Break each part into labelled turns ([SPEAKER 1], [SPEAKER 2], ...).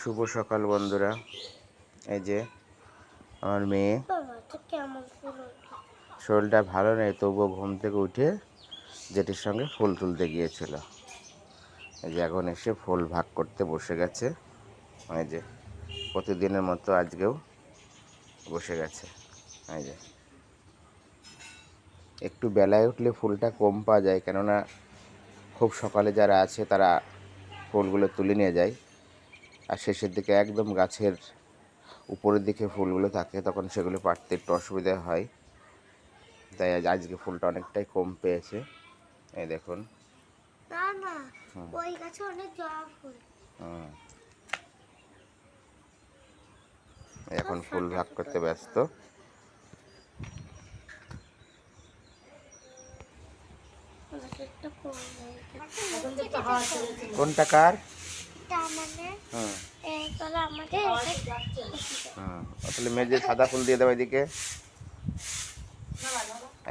[SPEAKER 1] শুভ সকাল বন্ধুরা। এই যে আমার মেয়ে, শরীরটা ভালো নেই, তবুও ঘুম থেকে উঠে জেঠির সঙ্গে ফুল তুলতে গিয়েছিল। এই যে এখন এসে ফুল ভাগ করতে বসে গেছে। এই যে প্রতিদিনের মতো আজকেও বসে গেছে। এই যে একটু বেলায় উঠলে ফুলটা কম পাওয়া যায়, কেননা খুব সকালে যারা আছে তারা ফুলগুলো তুলে নিয়ে যায়, আর শেষের দিকে একদম গাছের উপরের দিকে ফুলগুলো থাকে, তখন সেগুলো পাড়তে একটু অসুবিধা হয়। তাই আজকে ফুলটা অনেকটাই কম পেয়েছে। এই দেখুন, ওই গাছে অনেক জবা ফুল। এখন ফুল ভাগ করতে ব্যস্ত। কোনটা কার? তাহলে মেঝে সাদা ফুল দিয়ে দাও, এদিকে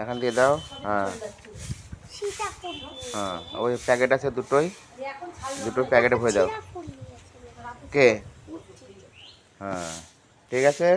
[SPEAKER 1] এখন দিয়ে দাও। হ্যাঁ হ্যাঁ, ওই প্যাকেট আছে দুটো প্যাকেটে ভরে দাও। কে? হ্যাঁ, ঠিক আছে।